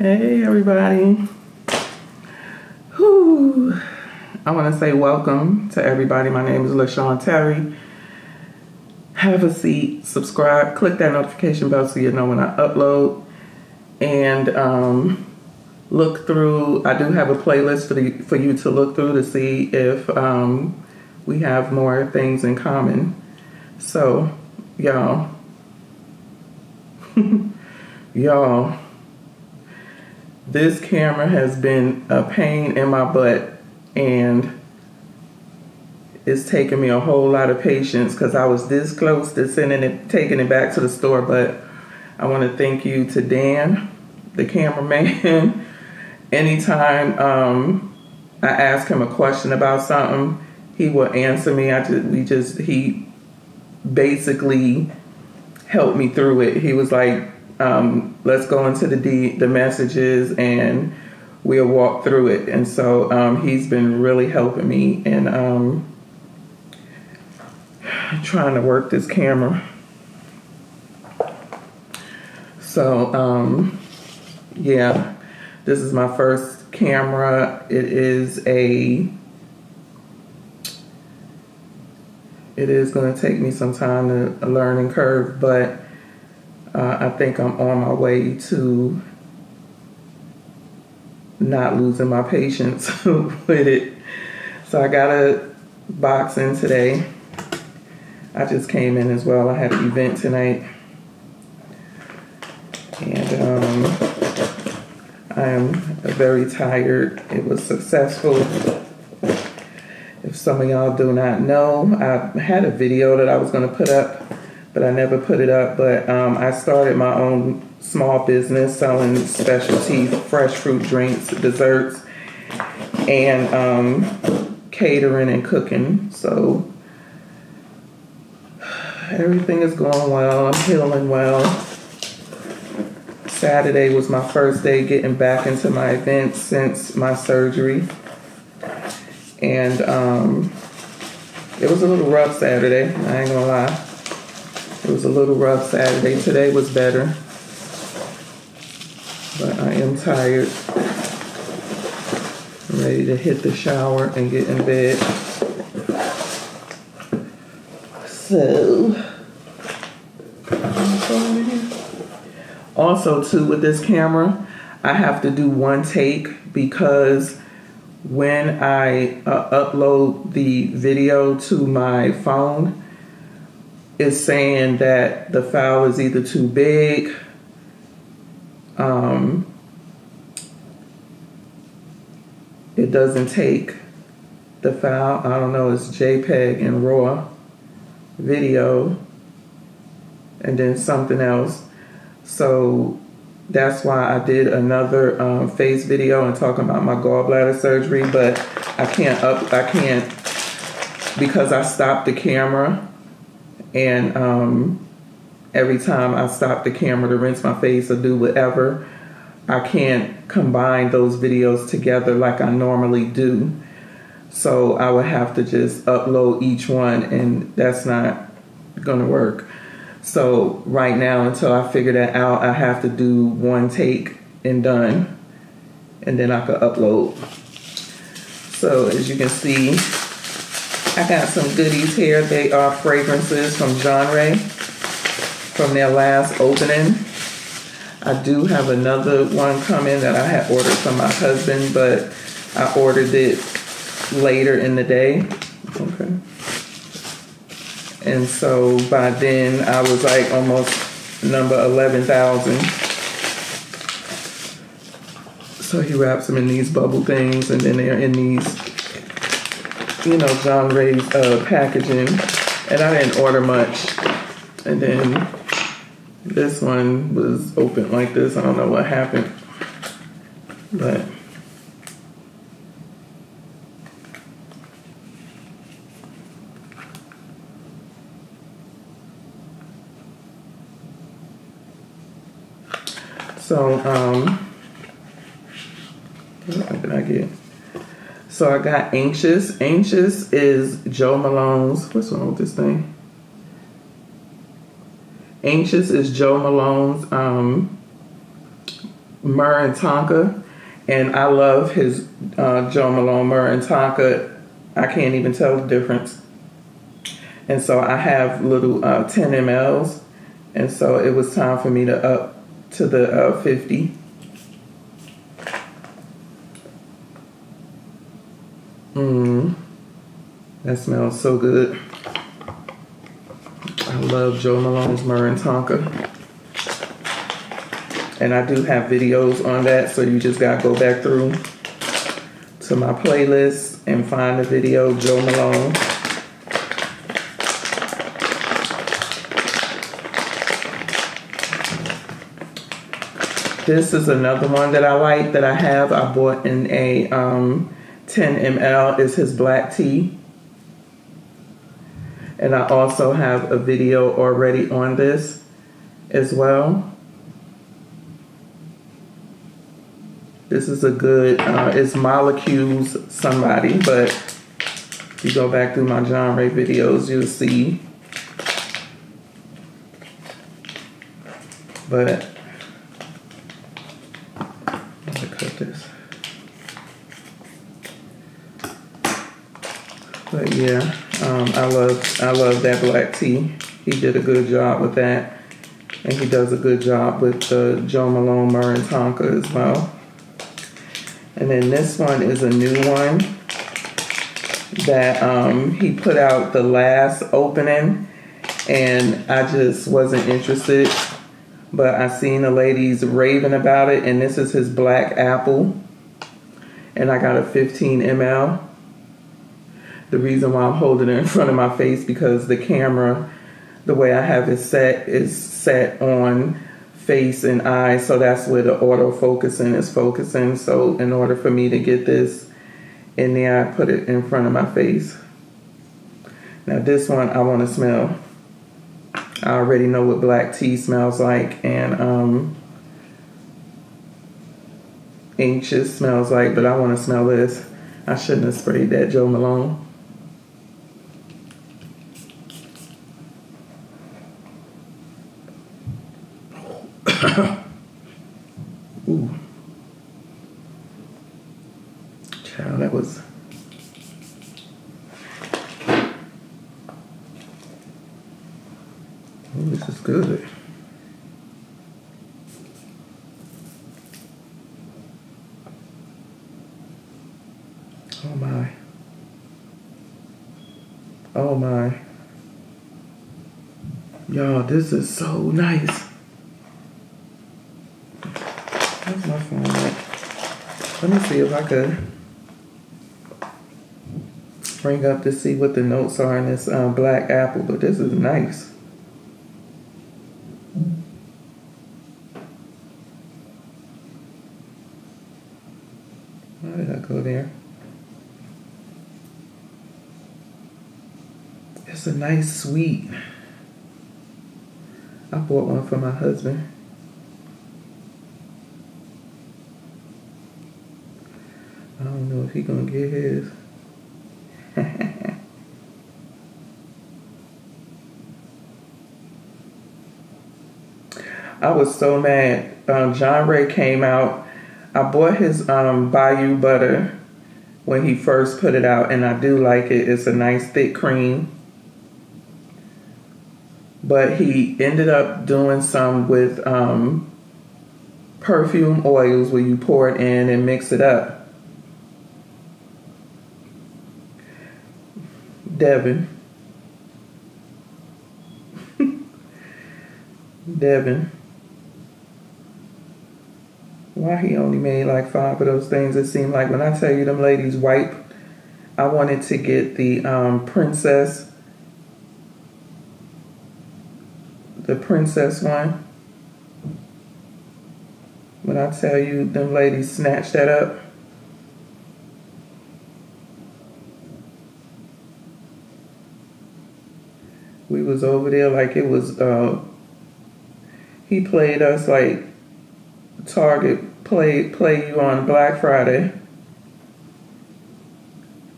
Hey everybody. Whew. I want to say welcome to everybody. My name is LashawnTerry. Have a seat, subscribe, click that notification bell so you know when I upload. And look through, I do have a playlist for you to look through to see if we have more things in common. So, y'all, this camera has been a pain in my butt, and it's taken me a whole lot of patience because I was this close to taking it back to the store. But I want to thank you to Dan, the cameraman. Anytime I ask him a question about something, he will answer me. He basically helped me through it. He was like, let's go into the messages and we'll walk through it. And so he's been really helping me in trying to work this camera. So yeah, this is my first camera. It is going to take me some time to learning curve, but I think I'm on my way to not losing my patience with it. So I got a box in today. I just came in as well. I had an event tonight. And I am very tired. It was successful. If some of y'all do not know, I had a video that I was going to put up, but I never put it up. But I started my own small business selling specialty fresh fruit drinks, desserts, and catering and cooking. So everything is going well. I'm healing well. Saturday was my first day getting back into my events since my surgery. And it was a little rough Saturday. I ain't gonna lie. It was a little rough Saturday. Today was better. But I am tired. I'm ready to hit the shower and get in bed. So, also too, with this camera, I have to do one take because when I upload the video to my phone, it's saying that the file is either too big, it doesn't take the file, I don't know, it's JPEG and RAW video, and then something else. So that's why I did another face video and talking about my gallbladder surgery, but I can't because I stopped the camera, and every time I stop the camera to rinse my face or do whatever, I can't combine those videos together like I normally do. So I would have to just upload each one, and that's not gonna work. So right now, until I figure that out, I have to do one take and done, and then I could upload. So as you can see, I got some goodies here. They are fragrances from Genre from their last opening. I do have another one coming that I had ordered from my husband, but I ordered it later in the day. Okay. And so by then I was like almost number 11,000. So he wraps them in these bubble things, and then they're in these, John Ray's packaging. And I didn't order much. And then this one was open like this. I don't know what happened. But so, what did I get? So I got Anxious. Anxious is Joe Malone's, what's wrong with this thing? Anxious is Joe Malone's Myrrh and Tonka, and I love his Joe Malone Myrrh and Tonka. I can't even tell the difference. And so I have little 10 mLs, and so it was time for me to up to the 50. That smells so good. I love Joe Malone's Myrrh and Tonka. And I do have videos on that, so you just gotta go back through to my playlist and find the video, Joe Malone. This is another one that I like that I have. I bought in a 10 ml. Is his black tea. And I also have a video already on this as well. This is a good, it's Molecules Somebody, but if you go back through my John Ray videos, you'll see. But, I'm gonna cut this. But yeah, I love that black tea. He did a good job with that. And he does a good job with the Joe Malone Myrrh and Tonka as well. And then this one is a new one that he put out the last opening, and I just wasn't interested. But I seen the ladies raving about it, and this is his Black Apple. And I got a 15 ml. The reason why I'm holding it in front of my face because the camera, the way I have it set, is set on face and eyes, so that's where the autofocusing is focusing. So in order for me to get this in there, I put it in front of my face. Now this one I want to smell. I already know what black tea smells like and anxious smells like, but I want to smell this. I shouldn't have sprayed that Joe Malone. Ooh. Child, that was... Ooh, this is good. Oh my. Oh my. Y'all, this is so nice. Where's my phone at? Let me see if I could bring up to see what the notes are in this Black Apple, but this is nice. Why did I go there? It's a nice sweet. I bought one for my husband. I don't know if he gonna get his. I was so mad. John Ray came out. I bought his Bayou butter when he first put it out, and I do like it. It's a nice thick cream. But he ended up doing some with perfume oils where you pour it in and mix it up. Devin. Devin. Why he only made like 5 of those things? It seemed like when I tell you them ladies wipe, I wanted to get the princess. The princess one. When I tell you them ladies snatched that up. We was over there like it was, he played us like Target play you on Black Friday.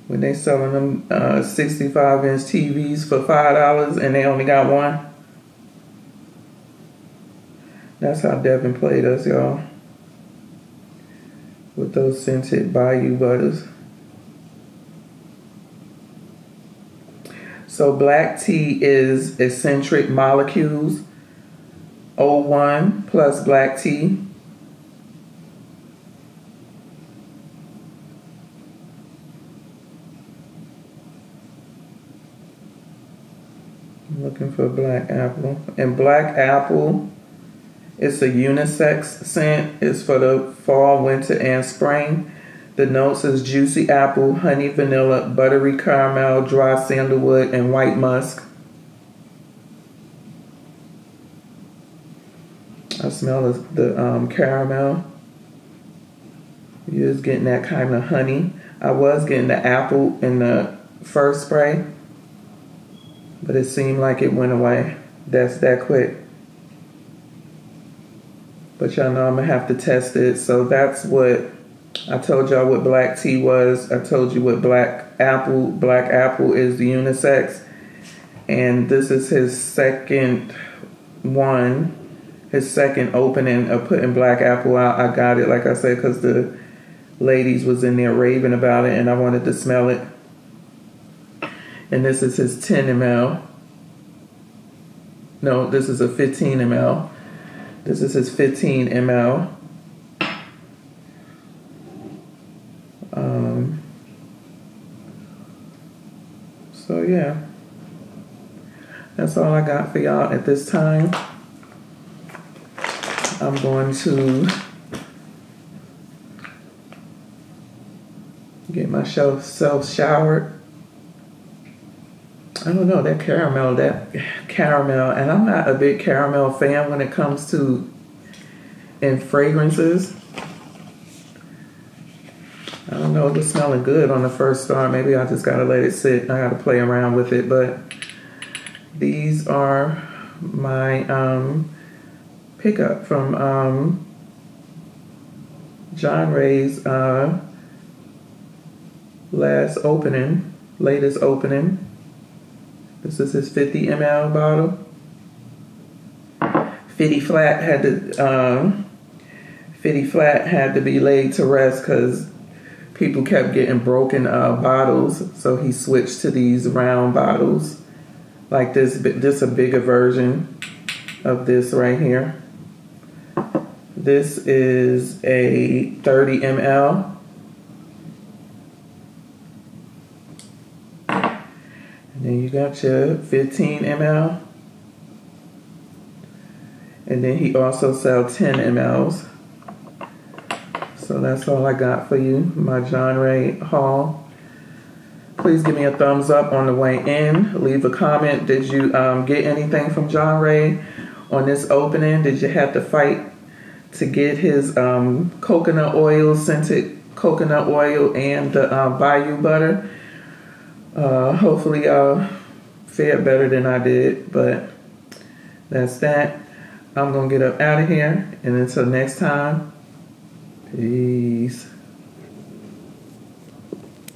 When they selling them 65-inch TVs for $5 and they only got one. That's how Devin played us, y'all. those scented Bayou butters. So black tea is eccentric molecules, O1 plus black tea. I'm looking for black apple. And black apple, it's a unisex scent. It's for the fall, winter, and spring. The notes is juicy apple, honey vanilla, buttery caramel, dry sandalwood, and white musk. I smell the caramel. You're just getting that kind of honey. I was getting the apple in the first spray, but it seemed like it went away. That's that quick. But y'all know I'm gonna have to test it. So that's what I told y'all what black tea was. I told you what black apple. Black apple is the unisex. And this is his second one. His second opening of putting black apple out. I got it, like I said, because the ladies was in there raving about it and I wanted to smell it. And this is his 10 ml. No, this is a 15 ml. This is his 15 ml. So yeah, that's all I got for y'all at this time. I'm going to get myself showered. I don't know, that caramel, and I'm not a big caramel fan when it comes to in fragrances. I don't know, it was smelling good on the first start. Maybe I just gotta let it sit. I gotta play around with it, but these are my pickup from John Ray's latest opening. This is his 50 ml bottle. 50 flat had to be laid to rest because people kept getting broken bottles, so he switched to these round bottles like this. This a bigger version of this right here. This is a 30 ml. And then you got your 15 ml. And then he also sells 10 mLs. So that's all I got for you, my John Ray haul. Please give me a thumbs up on the way in. Leave a comment. Did you get anything from John Ray on this opening? Did you have to fight to get his coconut oil, scented coconut oil, and the Bayou butter? Hopefully y'all fared better than I did, but that's that. I'm going to get up out of here, and until next time, peace.